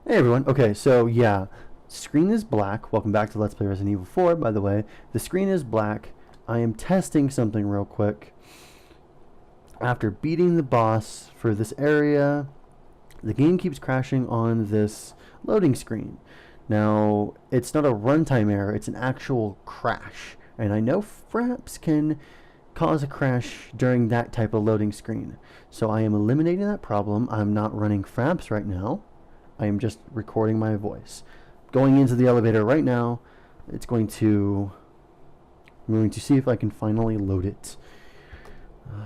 Hey everyone. Okay, so yeah, screen is black. Welcome back to Let's Play Resident Evil 4, by the way. The screen is black. I am testing something real quick. After beating the boss for this area, the game keeps crashing on this loading screen. Now, it's not a runtime error, it's an actual crash. And I know fraps can cause a crash during that type of loading screen. So I am eliminating that problem. I'm not running fraps right now. I am just recording my voice. Going into the elevator right now. I'm going to see if I can finally load it.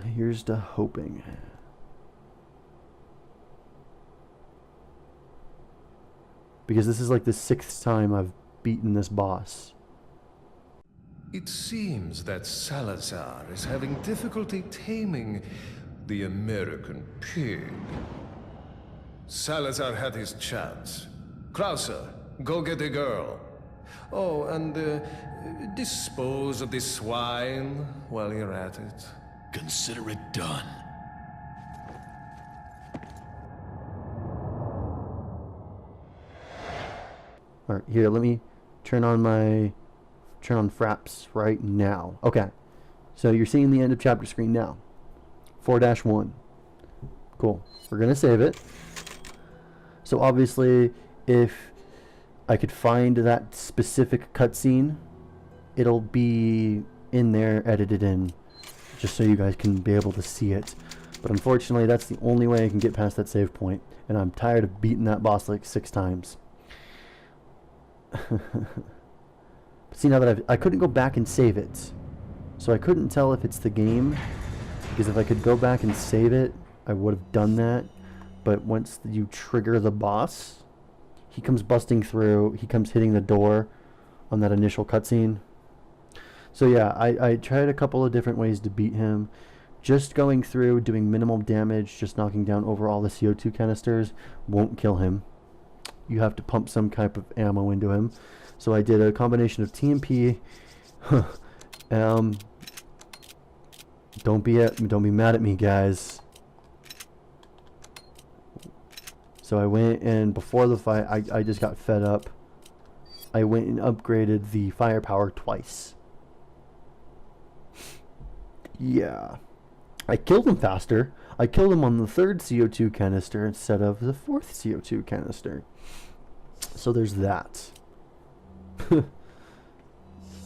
Here's the hoping. Because this is like the 6th time I've beaten this boss. It seems that Salazar is having difficulty taming the American pig. Salazar had his chance. Krauser, go get the girl. Oh, and dispose of this swine while you're at it. Consider it done. Alright, here, let me turn on fraps right now. Okay, so you're seeing the end of chapter screen now. 4-1. Cool. We're gonna save it. So obviously, if I could find that specific cutscene, it'll be in there, edited in, just so you guys can be able to see it. But unfortunately, that's the only way I can get past that save point, and I'm tired of beating that boss like 6 times. But see, now that I couldn't go back and save it, so I couldn't tell if it's the game, because if I could go back and save it, I would have done that. But once you trigger the boss, he comes busting through, he comes hitting the door on that initial cutscene. So yeah, I tried a couple of different ways to beat him. Just going through, doing minimal damage, just knocking down over all the CO2 canisters won't kill him. You have to pump some type of ammo into him. So I did a combination of TMP. Don't be mad at me, guys. So I went and before the fight, I just got fed up. I went and upgraded the firepower twice. Yeah. I killed him faster. I killed him on the 3rd CO2 canister instead of the 4th CO2 canister. So there's that.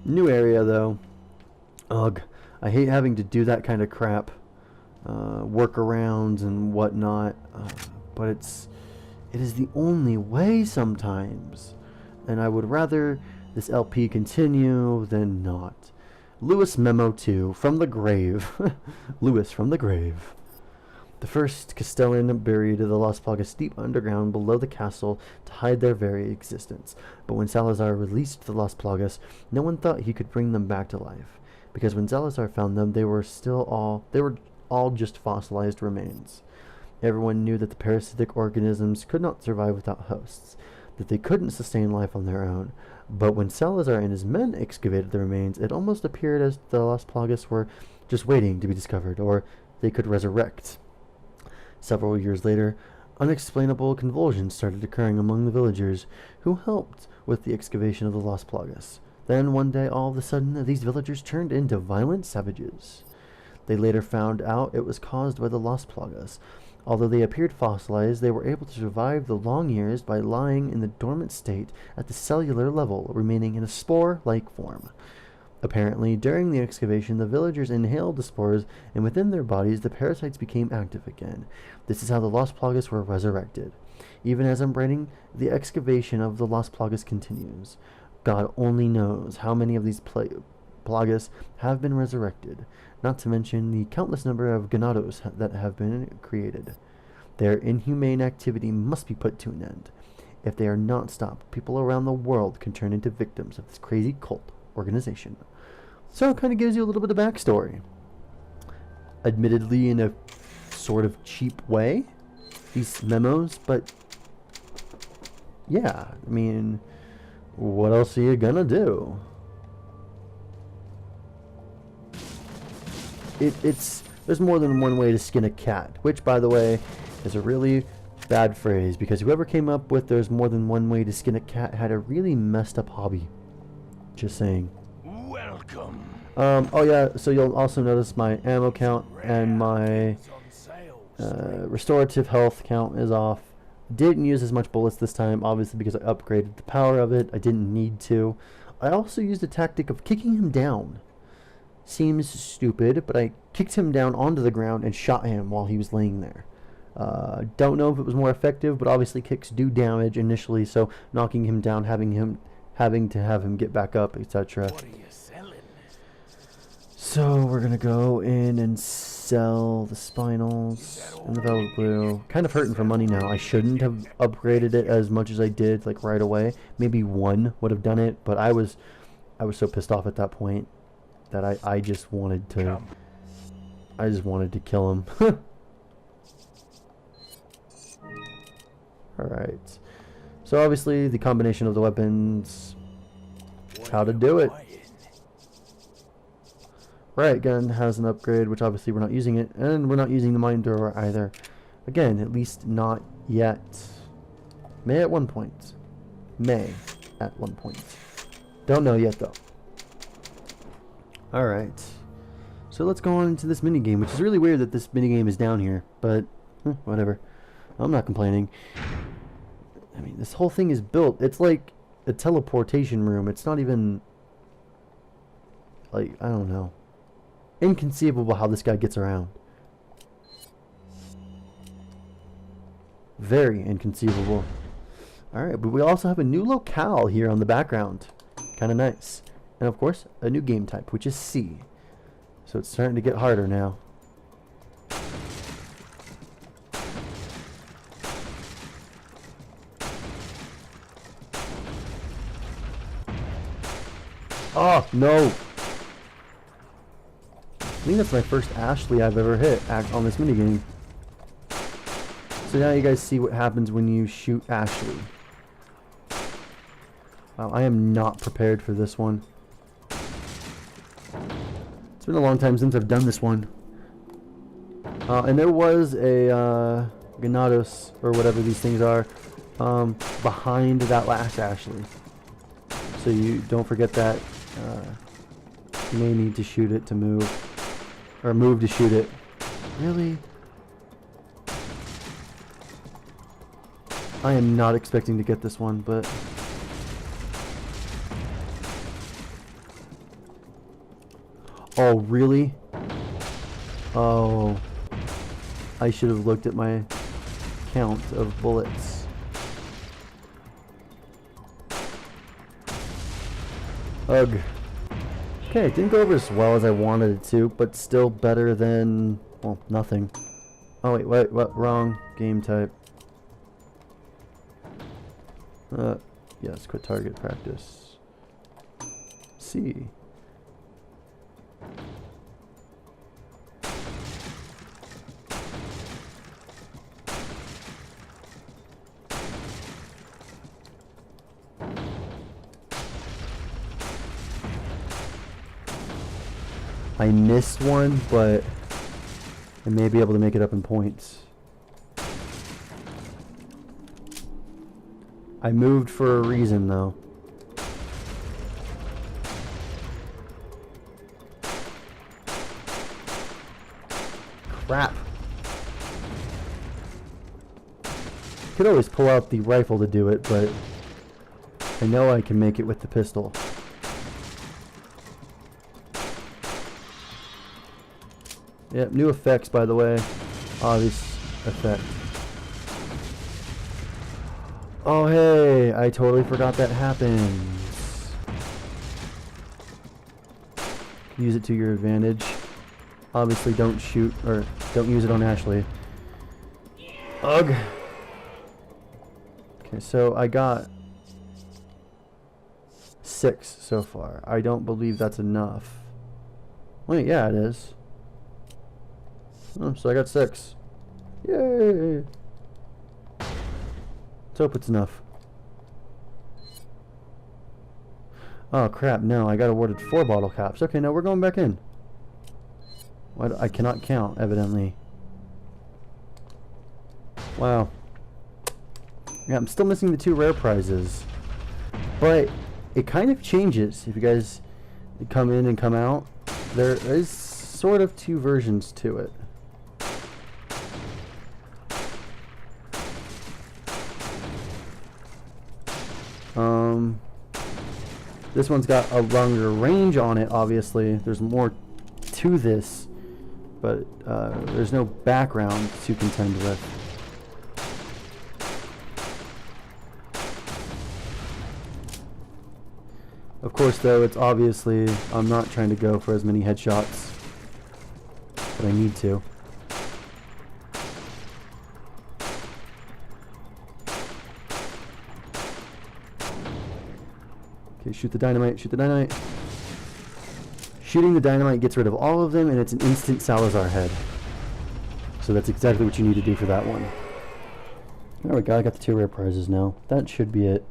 New area though. Ugh. I hate having to do that kind of crap. Workarounds and whatnot. But it is the only way sometimes. And I would rather this LP continue than not. Lewis Memo 2, from the grave. Lewis from the grave. The first Castellan buried the Las Plagas deep underground below the castle to hide their very existence. But when Salazar released the Las Plagas, no one thought he could bring them back to life. Because when Salazar found them, they were all just fossilized remains. Everyone knew that the parasitic organisms could not survive without hosts, that they couldn't sustain life on their own. But when Salazar and his men excavated the remains, it almost appeared as the Las Plagas were just waiting to be discovered, or they could resurrect. Several years later, unexplainable convulsions started occurring among the villagers who helped with the excavation of the Las Plagas. Then one day, all of a sudden, these villagers turned into violent savages. They later found out it was caused by the Las Plagas. Although they appeared fossilized, they were able to survive the long years by lying in the dormant state at the cellular level, remaining in a spore-like form. Apparently, during the excavation, the villagers inhaled the spores, and within their bodies, the parasites became active again. This is how the Las Plagas were resurrected. Even as I'm writing, the excavation of the Las Plagas continues. God only knows how many of these plagas have been resurrected, not to mention the countless number of ganados that have been created. Their inhumane activity must be put to an end. If they are not stopped, people around the world can turn into victims of this crazy cult organization. So it kind of gives you a little bit of backstory. Admittedly in a sort of cheap way, these memos, but yeah, I mean, what else are you gonna do? There's more than one way to skin a cat, which, by the way, is a really Bad phrase, because whoever came up with there's more than one way to skin a cat had a really messed up hobby. Just saying. Welcome. Oh yeah, so you'll also notice my ammo count and my restorative health count is off. Didn't use as much bullets this time, obviously because I upgraded the power of it. I didn't need to. I also used a tactic of kicking him down. Seems stupid, but I kicked him down onto the ground and shot him while he was laying there. Don't know if it was more effective, but obviously kicks do damage initially, so knocking him down, having to have him get back up, etc. What are you selling? So we're gonna go in and sell the spinals and the velvet glue. Kind of hurting for money now. I shouldn't have upgraded it as much as I did, like right away. Maybe one would have done it, but I was so pissed off at that point that I just wanted to kill him. Alright. So obviously the combination of the weapons, how to do it. Right, gun has an upgrade, which obviously we're not using it, and we're not using the mine thrower either. Again, at least not yet. May at one point. May at one point. Don't know yet though. Alright. So let's go on into this minigame, which is really weird that this minigame is down here, but whatever. I'm not complaining. I mean, this whole thing is built. It's like a teleportation room. It's not even... like, I don't know. Inconceivable how this guy gets around. Very inconceivable. Alright, but we also have a new locale here on the background. Kind of nice. And of course, a new game type, which is C. So it's starting to get harder now. Oh, no! I think that's my first Ashley I've ever hit on this minigame. So now you guys see what happens when you shoot Ashley. Wow, I am not prepared for this one. It's been a long time since I've done this one. And there was a Ganados, or whatever these things are, behind that last Ashley. So you don't forget that. You may need to shoot it to move. Or move to shoot it. Really? I am not expecting to get this one, but... oh, really? Oh. I should have looked at my count of bullets. Ugh. Okay, it didn't go over as well as I wanted it to, but still better than, well, nothing. Oh wait, what? Wrong game type. Yes, quit target practice. C. I missed one, but I may be able to make it up in points. I moved for a reason, though. Crap. Could always pull out the rifle to do it, but I know I can make it with the pistol. Yep, new effects, by the way. Obvious effect. Oh, hey, I totally forgot that happens. Use it to your advantage. Obviously, don't shoot, or don't use it on Ashley. Ugh. Okay, so I got 6 so far. I don't believe that's enough. Wait, yeah, it is. Oh, so I got 6. Yay! Let's hope it's enough. Oh crap, no, I got awarded 4 bottle caps. Okay, no, we're going back in. What? I cannot count, evidently. Wow. Yeah, I'm still missing the 2 rare prizes. But it kind of changes if you guys come in and come out. There is sort of 2 versions to it. This one's got a longer range on it, obviously. There's more to this, but there's no background to contend with. Of course, though, it's obviously, I'm not trying to go for as many headshots, but I need to. Okay, shoot the dynamite, shoot the dynamite. Shooting the dynamite gets rid of all of them, and it's an instant Salazar head. So that's exactly what you need to do for that one. There we go, I got the 2 rare prizes now. That should be it.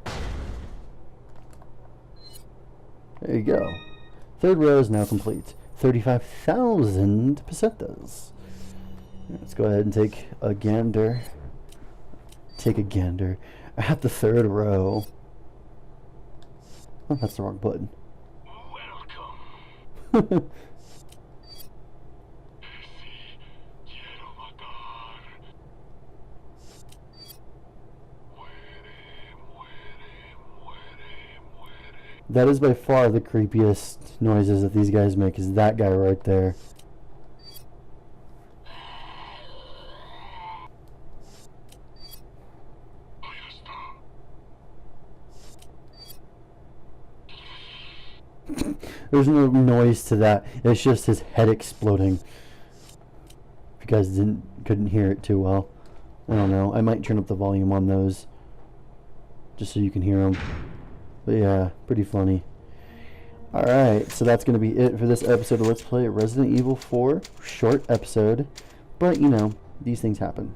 There you go. 3rd row is now complete. 35,000 pesetas. Let's go ahead and take a gander. Take a gander at the 3rd row. Oh, that's the wrong button. Welcome. That is by far the creepiest noises that these guys make, is that guy right there. There's no noise to that. It's just his head exploding. If you guys couldn't hear it too well, I don't know. I might turn up the volume on those, just so you can hear them. But yeah, pretty funny. Alright, so that's going to be it for this episode of Let's Play Resident Evil 4. Short episode, but you know, these things happen.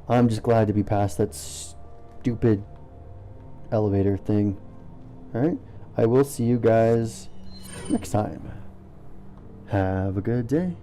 I'm just glad to be past that stupid elevator thing. Alright, I will see you guys next time. Have a good day.